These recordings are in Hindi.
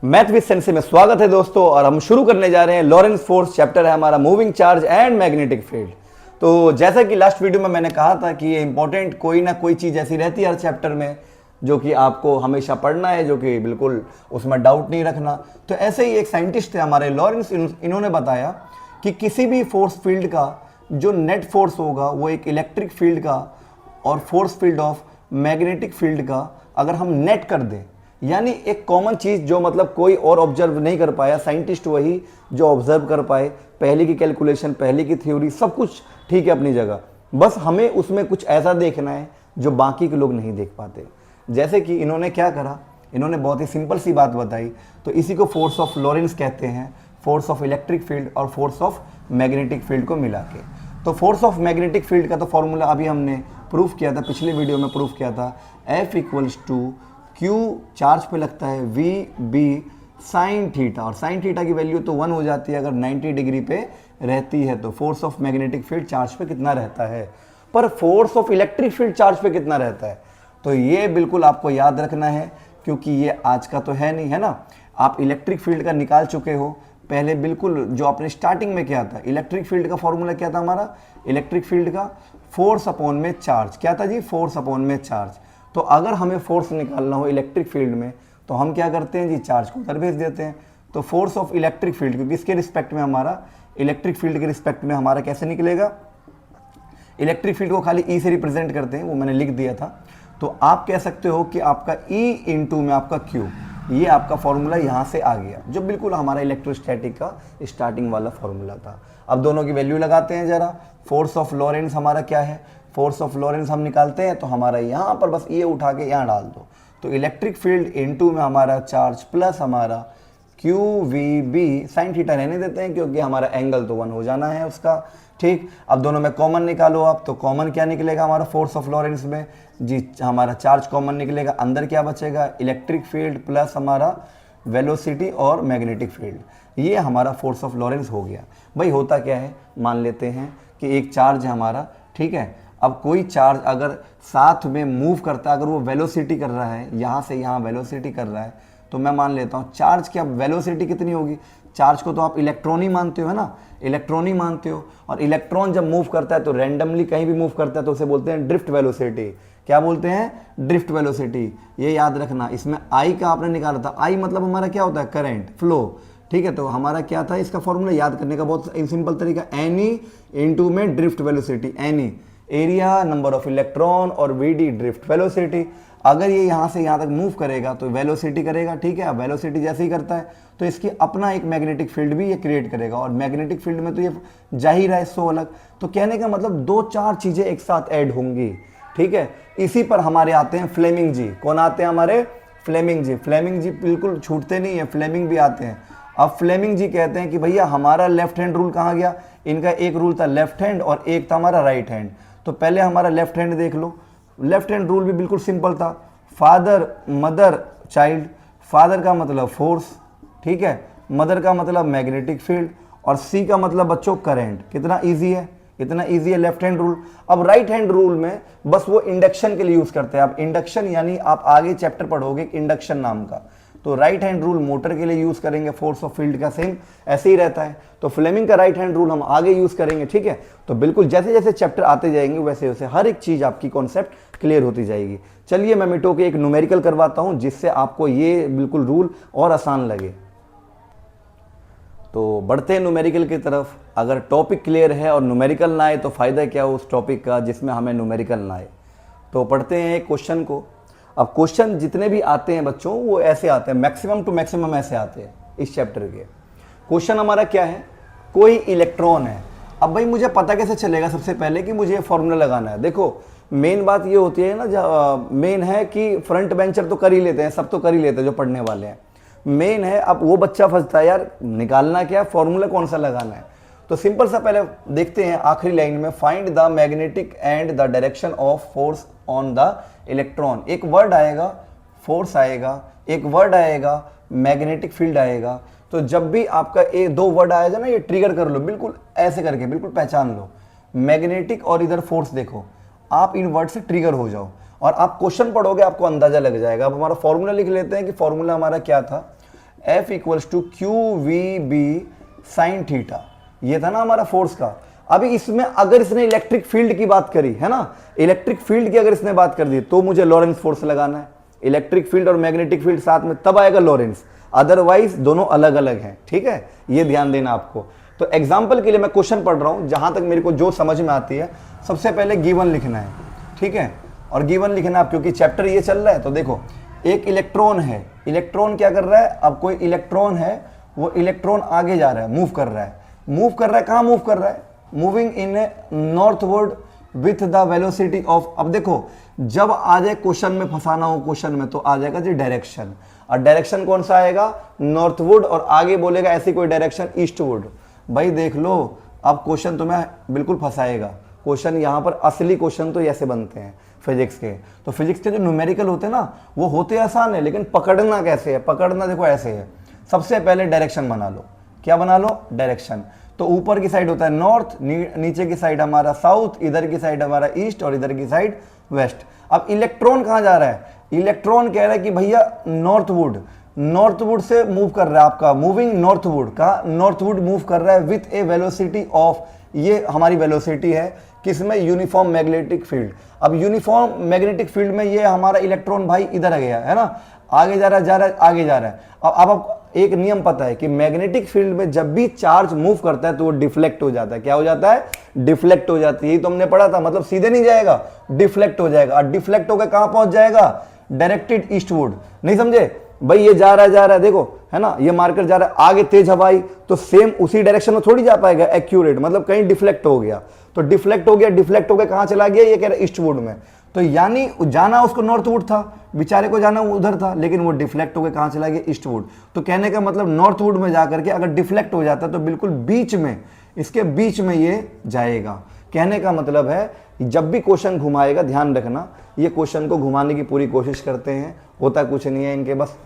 मैथ विद सेंसे में स्वागत है दोस्तों। और हम शुरू करने जा रहे हैं लॉरेंस फोर्स। चैप्टर है हमारा moving charge and magnetic field. तो जैसा कि लास्ट वीडियो में मैंने कहा था कि ये इंपॉर्टेंट कोई ना कोई चीज़ ऐसी रहती है हर चैप्टर में जो कि आपको हमेशा पढ़ना है, जो कि बिल्कुल उसमें डाउट नहीं रखना। तो ऐसे ही एक साइंटिस्ट थे हमारे लॉरेंस, इन्होंने बताया कि किसी भी फोर्स फील्ड का जो नेट फोर्स होगा वो एक इलेक्ट्रिक फील्ड का और force field of magnetic field का अगर हम नेट कर दें, यानी एक कॉमन चीज़ जो मतलब कोई और ऑब्जर्व नहीं कर पाया, साइंटिस्ट वही जो ऑब्जर्व कर पाए। पहले की कैलकुलेशन, पहले की थ्योरी, सब कुछ ठीक है अपनी जगह, बस हमें उसमें कुछ ऐसा देखना है जो बाकी के लोग नहीं देख पाते। जैसे कि इन्होंने क्या करा, इन्होंने बहुत ही सिंपल सी बात बताई। तो इसी को फोर्स ऑफ लॉरेंस कहते हैं, फोर्स ऑफ इलेक्ट्रिक फील्ड और फोर्स ऑफ मैग्नेटिक फील्ड को मिला के। तो फोर्स ऑफ मैग्नेटिक फील्ड का तो फॉर्मूला अभी हमने प्रूफ किया था, पिछले वीडियो में प्रूफ किया था। F equals to Q charge पे लगता है V B साइन थीटा, और साइन थीटा की वैल्यू तो 1 हो जाती है अगर 90 डिग्री पे रहती है। तो force of magnetic field charge पे कितना रहता है, पर force of electric field charge पे कितना रहता है, तो ये बिल्कुल आपको याद रखना है, क्योंकि ये आज का तो है नहीं, है ना। आप इलेक्ट्रिक फील्ड का निकाल चुके हो पहले, बिल्कुल जो आपने स्टार्टिंग में किया था। इलेक्ट्रिक फील्ड का फॉर्मूला क्या था हमारा, इलेक्ट्रिक फील्ड का फोर्स अपॉन में चार्ज। क्या था जी, फोर्स अपॉन में चार्ज। तो अगर हमें फोर्स निकालना हो इलेक्ट्रिक फील्ड में तो हम क्या करते हैं जी, चार्ज को उधर भेज देते हैं। तो फोर्स ऑफ इलेक्ट्रिक फील्ड, क्योंकि इसके रिस्पेक्ट में हमारा, इलेक्ट्रिक फील्ड के रिस्पेक्ट में हमारा कैसे निकलेगा, इलेक्ट्रिक फील्ड को खाली ई से रिप्रेजेंट करते हैं, वो मैंने लिख दिया था। तो आप कह सकते हो कि आपका ई इंटू में आपका क्यू, ये आपका फॉर्मूला यहाँ से आ गया, जो बिल्कुल हमारा इलेक्ट्रोस्टैटिक का स्टार्टिंग वाला फॉर्मूला था। अब दोनों की वैल्यू लगाते हैं जरा। फोर्स ऑफ लॉरेंस हमारा क्या है, फोर्स ऑफ लॉरेंस हम निकालते हैं तो हमारा यहाँ पर बस ये उठा के यहाँ डाल दो। तो इलेक्ट्रिक फील्ड इनटू में हमारा चार्ज प्लस हमारा Q V B, sine theta रहने देते हैं क्योंकि हमारा एंगल तो 1 हो जाना है उसका। ठीक, अब दोनों में कॉमन निकालो आप, तो कॉमन क्या निकलेगा हमारा फोर्स ऑफ लॉरेंस में जी, हमारा चार्ज कॉमन निकलेगा, अंदर क्या बचेगा, इलेक्ट्रिक फील्ड प्लस हमारा वेलोसिटी और मैग्नेटिक फील्ड। ये हमारा फोर्स ऑफ लॉरेंस हो गया। भाई होता क्या है, मान लेते हैं कि एक चार्ज है हमारा, ठीक है। अब कोई चार्ज अगर साथ में मूव करता है, अगर वो वेलोसिटी कर रहा है, यहाँ से यहाँ वेलोसिटी कर रहा है, तो मैं मान लेता हूँ चार्ज की अब वेलोसिटी कितनी होगी। चार्ज को तो आप इलेक्ट्रॉन ही मानते हो, है ना, इलेक्ट्रॉन ही मानते हो। और इलेक्ट्रॉन जब मूव करता है तो रैंडमली कहीं भी मूव करता है तो उसे बोलते हैं ड्रिफ्ट वेलोसिटी। क्या बोलते हैं, ड्रिफ्ट वेलोसिटी। ये याद रखना। इसमें आई का आपने निकाला था, आई मतलब हमारा क्या होता है, करंट फ्लो। ठीक है, तो हमारा क्या था, इसका फॉर्मूला याद करने का बहुत सिंपल तरीका, एनी इंटू में drift velocity, any area number of electron और वीडी ड्रिफ्ट वेलोसिटी। अगर ये यहाँ से यहाँ तक मूव करेगा तो वेलोसिटी करेगा, ठीक है। अब वेलोसिटी जैसे ही करता है तो इसकी अपना एक मैग्नेटिक फील्ड भी ये क्रिएट करेगा, और मैग्नेटिक फील्ड में तो ये जाहिर है सो अलग। तो कहने का मतलब 2-4 चीज़ें एक साथ ऐड होंगी, ठीक है। इसी पर हमारे आते हैं फ्लेमिंग जी। कौन आते हैं हमारे, फ्लेमिंग जी। फ्लेमिंग जी बिल्कुल छूटते नहीं है, फ्लेमिंग भी आते हैं। अब फ्लेमिंग जी कहते हैं कि भैया हमारा लेफ्ट हैंड रूल कहाँ गया, इनका एक रूल था लेफ्ट हैंड और एक था हमारा राइट हैंड। तो पहले हमारा लेफ्ट हैंड देख लो। लेफ्ट हैंड रूल भी बिल्कुल सिंपल था, फादर मदर चाइल्ड। फादर का मतलब फोर्स, ठीक है, मदर का मतलब मैग्नेटिक फील्ड, और सी का मतलब बच्चों करंट। कितना इजी है, इतना इजी है लेफ्ट हैंड रूल। अब राइट हैंड रूल में बस वो इंडक्शन के लिए यूज करते हैं। आप इंडक्शन यानी आप आगे चैप्टर पढ़ोगे इंडक्शन नाम का, तो राइट हैंड रूल मोटर के लिए यूज करेंगे, फोर्स ऑफ फील्ड का सेम ऐसे ही रहता है। तो फ्लेमिंग का राइट हैंड रूल हम आगे यूज करेंगे, ठीक है। तो बिल्कुल जैसे जैसे चैप्टर आते जाएंगे वैसे वैसे हर एक चीज आपकी कॉन्सेप्ट क्लियर होती जाएगी। चलिए मैं मिटो के एक न्यूमेरिकल करवाता हूं जिससे आपको ये बिल्कुल रूल और आसान लगे। तो बढ़ते हैं न्यूमेरिकल की तरफ। अगर टॉपिक क्लियर है और न्यूमेरिकल ना आए तो फायदा क्या हो उस टॉपिक का जिसमें हमें न्यूमेरिकल ना आए। तो पढ़ते हैं एक क्वेश्चन को। अब क्वेश्चन जितने भी आते हैं बच्चों वो ऐसे आते हैं, मैक्सिमम टू मैक्सिमम ऐसे आते हैं इस चैप्टर के। क्वेश्चन हमारा क्या है, कोई इलेक्ट्रॉन है। अब भाई मुझे पता कैसे चलेगा, सबसे पहले कि मुझे फॉर्मूला लगाना है। देखो मेन बात ये होती है ना, मेन है कि फ्रंट बेंचर तो कर ही लेते हैं, सब तो कर ही लेते हैं जो पढ़ने वाले हैं। मेन है अब वो बच्चा फंसता है यार, निकालना क्या, फॉर्मूला कौन सा लगाना है। तो सिंपल सा पहले देखते हैं आखिरी लाइन में, find the magnetic and the direction of force on the electron. एक वर्ड आएगा फोर्स आएगा, एक वर्ड आएगा मैग्नेटिक फील्ड आएगा। तो जब भी आपका एक 2 वर्ड आएगा ना, ये ट्रिगर कर लो बिल्कुल ऐसे करके, बिल्कुल पहचान लो मैग्नेटिक और इधर फोर्स। देखो आप इन वर्ड से ट्रिगर हो जाओ और आप क्वेश्चन पढ़ोगे आपको अंदाजा लग जाएगा। अब हमारा फॉर्मूला लिख लेते हैं कि फॉर्मूला हमारा क्या था, F equals to Q V B sine theta, ये था ना हमारा फोर्स का। अभी इसमें अगर इसने इलेक्ट्रिक फील्ड की बात करी है ना, इलेक्ट्रिक फील्ड की अगर इसने बात कर दी तो मुझे लॉरेंस फोर्स लगाना है। इलेक्ट्रिक फील्ड और मैग्नेटिक फील्ड साथ में तब आएगा लॉरेंस, अदरवाइज दोनों अलग अलग हैं, ठीक है, ये ध्यान देना आपको। तो एग्जाम्पल के लिए मैं क्वेश्चन पढ़ रहा हूं, जहां तक मेरे को जो समझ में आती है। सबसे पहले गिवन लिखना है, ठीक है, और गिवन लिखना आप, क्योंकि चैप्टर ये चल रहा है। तो देखो एक इलेक्ट्रॉन है, इलेक्ट्रॉन क्या कर रहा है, अब कोई इलेक्ट्रॉन है, वो इलेक्ट्रॉन आगे जा रहा है, मूव कर रहा है, कहाँ मूव कर रहा है, moving in A northward with the velocity of. अब देखो जब आ जाए क्वेश्चन में, फंसाना हो क्वेश्चन में, तो आ जाएगा जी डायरेक्शन, और डायरेक्शन कौन सा आएगा, नॉर्थवुड, और आगे बोलेगा ऐसी कोई डायरेक्शन ईस्टवुड। भाई देख लो, अब क्वेश्चन तुम्हें बिल्कुल फंसाएगा। क्वेश्चन यहाँ पर असली क्वेश्चन तो ऐसे बनते हैं फिजिक्स के। तो फिजिक्स के जो न्यूमेरिकल होते हैं ना, वो होते आसान है, लेकिन पकड़ना कैसे है, पकड़ना देखो ऐसे है। सबसे पहले डायरेक्शन बना लो, क्या बना लो, डायरेक्शन। तो ऊपर की साइड होता है नॉर्थ, नीचे की साइड हमारा साउथ, इधर की साइड हमारा ईस्ट, और इधर की साइड वेस्ट। अब इलेक्ट्रॉन कहाँ जा रहा है, इलेक्ट्रॉन कह रहा है कि भैया नॉर्थवुड, नॉर्थवुड से मूव कर रहा है आपका, मूविंग नॉर्थवुड का, नॉर्थवुड मूव कर रहा है विथ ए वेलोसिटी ऑफ, ये हमारी वेलोसिटी है किसमें, यूनिफॉर्म मैग्नेटिक फील्ड। अब यूनिफॉर्म मैग्नेटिक फील्ड में ये हमारा इलेक्ट्रॉन भाई इधर आ गया है ना, आगे जा रहा है, आगे जा रहा है। अब आप एक नियम पता है कि मैग्नेटिक फील्ड में जब भी चार्ज मूव करता है तो वो डिफ्लेक्ट हो जाता है। क्या हो जाता है, डिफ्लेक्ट हो जाती है। यही तो हमने पढ़ा था, मतलब सीधे नहीं जाएगा, डिफ्लेक्ट हो जाएगा, और डिफ्लेक्ट होकर कहां पहुंच जाएगा, डायरेक्टेड ईस्टवुड। नहीं समझे भाई, ये जा रहा है देखो, है ना, ये मार्कर जा रहा है, आगे तेज हवा आई तो सेम उसी डायरेक्शन में थोड़ी जा पाएगा एक्यूरेट, मतलब कहीं डिफ्लेक्ट हो गया, तो डिफ्लेक्ट हो गया कहां चला गया, ये कह रहा है ईस्टवुड में। तो यानी जाना उसको नॉर्थवुड था, बेचारे को जाना उधर था, लेकिन वो डिफ्लेक्ट होकर कहां चला गया, ईस्टवुड। तो कहने का मतलब नॉर्थवुड में जाकर के अगर डिफ्लेक्ट हो जाता है तो बिल्कुल बीच में, इसके बीच में ये जाएगा। कहने का मतलब है जब भी क्वेश्चन घुमाएगा, ध्यान रखना, ये क्वेश्चन को घुमाने की पूरी कोशिश करते हैं, होता कुछ नहीं है इनके, बस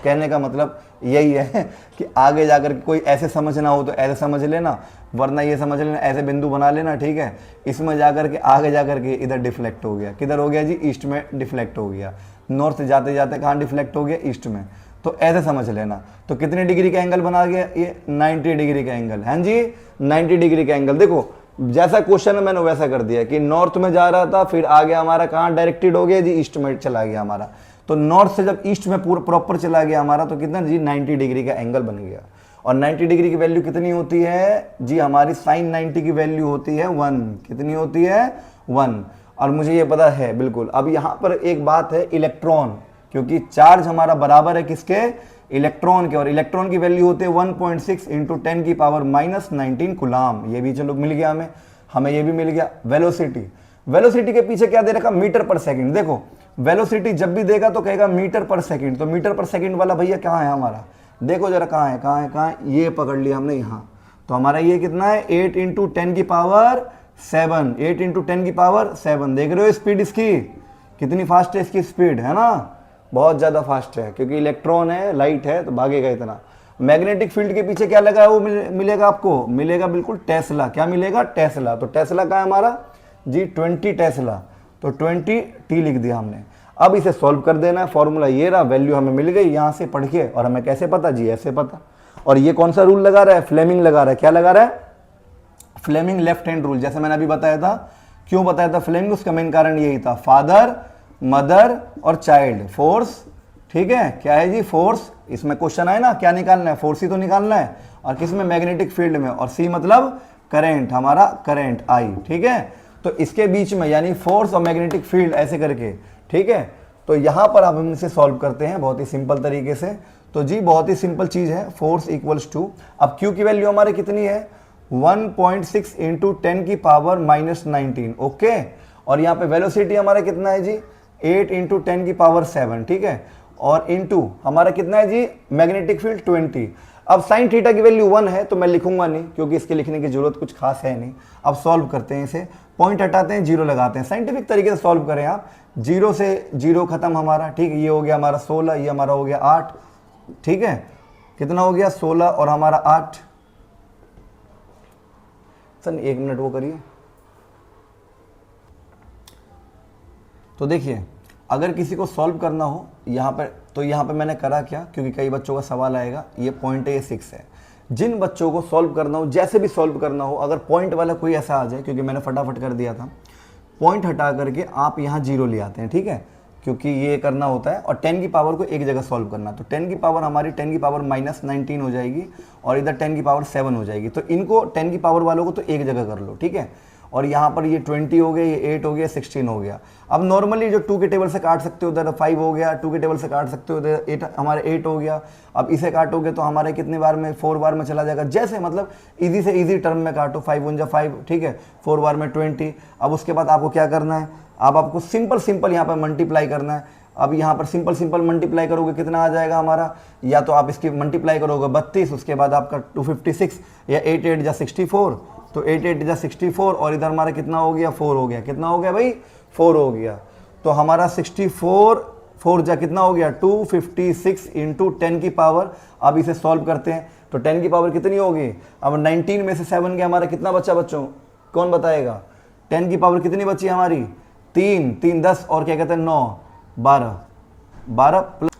कहने का मतलब यही है कि आगे जाकर कोई ऐसे समझना हो तो ऐसे समझ लेना, वरना ये समझ लेना, ऐसे बिंदु बना लेना, ठीक है। इसमें जाकर के आगे जाकर के इधर डिफ्लेक्ट हो गया, किधर हो गया जी, ईस्ट में डिफ्लेक्ट हो गया, नॉर्थ जाते जाते कहाँ डिफ्लेक्ट हो गया, ईस्ट में। तो ऐसे समझ लेना। तो कितने डिग्री का एंगल बना गया, ये 90 डिग्री का एंगल, हाँ जी 90 डिग्री का एंगल। देखो जैसा क्वेश्चन है मैंने वैसा कर दिया कि नॉर्थ में जा रहा था, फिर आ गया हमारा कहाँ, डायरेक्टेड हो गया जी, ईस्ट में चला गया हमारा। तो नॉर्थ से जब ईस्ट में पूरा प्रॉपर चला गया हमारा, तो कितना जी 90 डिग्री का एंगल बन गया। और 90 डिग्री की वैल्यू कितनी होती है जी, हमारी साइन 90 की वैल्यू होती है 1। कितनी होती है, 1। और मुझे ये पता है बिल्कुल। अब यहाँ पर एक बात है, इलेक्ट्रॉन, क्योंकि चार्ज हमारा बराबर है किसके, इलेक्ट्रॉन के, और इलेक्ट्रॉन की वैल्यू होती है 1.6 इंटू 10 की पावर -19 कुलाम। ये भी चलो मिल गया हमें ये भी मिल गया। वेलोसिटी के पीछे क्या दे रखा, मीटर पर सेकंड। देखो वेलोसिटी जब भी देगा तो कहेगा मीटर पर सेकंड, तो मीटर पर सेकंड वाला भैया कहाँ है हमारा, देखो जरा कहाँ है, ये पकड़ लिया हमने यहाँ। तो हमारा ये कितना है, 8 इंटू 10 की पावर 7, 8 इंटू 10 की पावर 7। देख रहे हो स्पीड इसकी कितनी फास्ट है, इसकी स्पीड है ना, बहुत ज़्यादा फास्ट है, क्योंकि इलेक्ट्रॉन है, लाइट है, तो भागेगा इतना। मैग्नेटिक फील्ड के पीछे क्या लगा है, वो मिलेगा आपको, मिलेगा बिल्कुल टेस्ला। क्या मिलेगा, टेस्ला। तो टेस्ला का है हमारा जी 20 टेस्ला, तो 20 टी लिख दिया हमने। अब इसे सॉल्व कर देना है, फॉर्मूला ये रहा, वैल्यू हमें मिल गई यहाँ से पढ़ के। और हमें कैसे पता जी, ऐसे पता। और ये कौन सा रूल लगा रहा है, फ्लेमिंग लगा रहा है। क्या लगा रहा है, फ्लेमिंग लेफ्ट हैंड रूल। जैसे मैंने अभी बताया था, क्यों बताया था फ्लेमिंग, उसका मेन कारण यही था, फादर मदर और चाइल्ड फोर्स, ठीक है, क्या है जी फोर्स। इसमें क्वेश्चन आए ना, क्या निकालना है, फोर्स ही तो निकालना है। और किसमें, मैग्नेटिक फील्ड में। और सी मतलब करंट, हमारा करंट आई, ठीक है। तो इसके बीच में यानी फोर्स और मैग्नेटिक फील्ड ऐसे करके, ठीक है। तो यहां पर अब हम इसे सॉल्व करते हैं बहुत ही सिंपल तरीके से। तो जी बहुत ही सिंपल चीज है, फोर्स इक्वल्स टू, अब क्यू की वैल्यू हमारे कितनी है, 1.6 इंटू 10 की पावर -19, ओके। और यहाँ पे वेलोसिटी हमारा कितना है जी, 8 इंटू 10 की पावर 7, ठीक है। और इंटू हमारा कितना है जी, मैग्नेटिक फील्ड 20। अब साइन थीटा की वैल्यू 1 है, तो मैं लिखूंगा नहीं, क्योंकि इसके लिखने की जरूरत कुछ खास है नहीं। अब सॉल्व करते हैं इसे, पॉइंट हटाते हैं, जीरो लगाते हैं, साइंटिफिक तरीके से सॉल्व करें आप। जीरो से जीरो खत्म हमारा, ठीक है। ये हो गया हमारा 16, ये हमारा हो गया 8, ठीक है। कितना हो गया, 16 और हमारा 8। सर 1 मिनट वो करिए। तो देखिए अगर किसी को सॉल्व करना हो यहाँ पर, तो यहाँ पे मैंने करा क्या, क्योंकि कई बच्चों का सवाल आएगा, ये पॉइंट है, ये 6 है। जिन बच्चों को सॉल्व करना हो, जैसे भी सॉल्व करना हो, अगर पॉइंट वाला कोई ऐसा आ जाए, क्योंकि मैंने फटाफट कर दिया था, पॉइंट हटा करके आप यहाँ 0 ले आते हैं, ठीक है, क्योंकि ये करना होता है। और 10 की पावर को एक जगह सॉल्व करना, तो 10 की पावर हमारी 10 की पावर -19 हो जाएगी और इधर 10 की पावर 7 हो जाएगी। तो इनको 10 की पावर वालों को तो एक जगह कर लो, ठीक है। और यहाँ पर ये 20 हो गया, ये 8 हो गया, 16 हो गया। अब नॉर्मली जो 2 के टेबल से काट सकते हो, उधर 5 हो गया, 2 के टेबल से काट सकते हो, उधर 8, हमारे 8 हो गया। अब इसे काटोगे तो हमारे कितने बार में, 4 बार में चला जाएगा, जैसे मतलब इजी से इजी टर्म में काटो, 5 × 5, ठीक है, 4 बार में 20। अब उसके बाद आपको क्या करना है, अब आपको सिंपल यहाँ पर मल्टीप्लाई करना है। अब यहाँ पर सिंपल मल्टीप्लाई करोगे, कितना आ जाएगा हमारा, या तो आप इसकी मल्टीप्लाई करोगे 32, उसके बाद आपका 256, या 8 8 जा 64, तो 8 8 जा 64, और इधर हमारा कितना हो गया, 4 हो गया। कितना हो गया भाई, 4 हो गया। तो हमारा 64, 4 जा कितना हो गया, 256 × 10 की पावर। अब इसे सॉल्व करते हैं, तो 10 की पावर कितनी होगी, अब 19 में से 7 के हमारा कितना बचा बच्चों, कौन बताएगा। 10 की पावर कितनी बची हमारी, 3 3 10, और क्या कहते हैं 9 12 प्लस।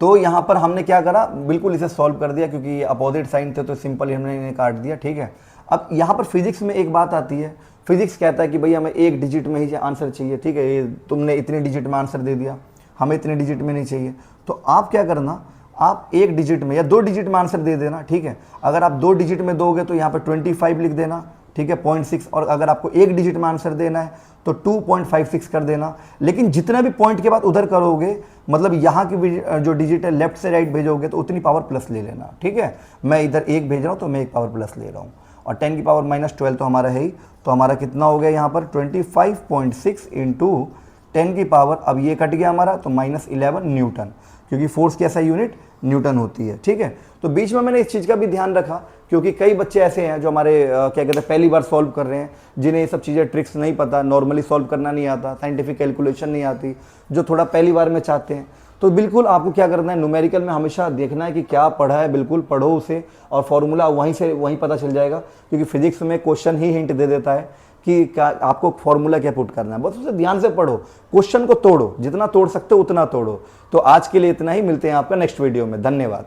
तो यहाँ पर हमने क्या करा, बिल्कुल इसे सॉल्व कर दिया, क्योंकि ये अपोजिट साइन थे तो सिंपल हमने इन्हें काट दिया, ठीक है। अब यहाँ पर फिजिक्स में एक बात आती है, फिजिक्स कहता है कि भाई हमें एक डिजिट में ही आंसर चाहिए, ठीक है। ये तुमने इतने डिजिट में आंसर दे दिया, हमें इतने डिजिट में नहीं चाहिए। तो आप क्या करना, आप एक डिजिट में या 2 डिजिट में आंसर दे देना, ठीक है। अगर आप 2 डिजिट में दोगे तो यहाँ पर 25 लिख देना, ठीक है, 0.6। और अगर आपको एक डिजिट में आंसर देना है तो 2.56 कर देना। लेकिन जितना भी पॉइंट के बाद उधर करोगे, मतलब यहाँ की जो डिजिट है लेफ्ट से राइट भेजोगे, तो उतनी पावर प्लस ले लेना, ठीक है। मैं इधर 1 भेज रहा हूँ तो मैं 1 पावर प्लस ले रहा हूँ। और 10 की पावर -12 तो हमारा है ही, तो हमारा कितना हो गया यहाँ पर 25.6 × 10 की पावर। अब ये कट गया हमारा, तो -11 न्यूटन, क्योंकि फोर्स की ऐसा यूनिट न्यूटन होती है, ठीक है। तो बीच में मैंने इस चीज़ का भी ध्यान रखा, क्योंकि कई बच्चे ऐसे हैं जो हमारे क्या कहते हैं पहली बार सॉल्व कर रहे हैं, जिन्हें ये सब चीज़ें ट्रिक्स नहीं पता, नॉर्मली सॉल्व करना नहीं आता, साइंटिफिक कैलकुलेशन नहीं आती, जो थोड़ा पहली बार में चाहते हैं। तो बिल्कुल आपको क्या करना है, न्यूमेरिकल में हमेशा देखना है कि क्या पढ़ा है, बिल्कुल पढ़ो उसे, और फॉर्मूला वहीं पता चल जाएगा, क्योंकि फिजिक्स में क्वेश्चन ही हिंट दे देता है कि क्या आपको फॉर्मूला क्या पुट करना है। बस उसे ध्यान से पढ़ो, क्वेश्चन को तोड़ो, जितना तोड़ सकते हो उतना तोड़ो। तो आज के लिए इतना ही, मिलते हैं आपका नेक्स्ट वीडियो में। धन्यवाद।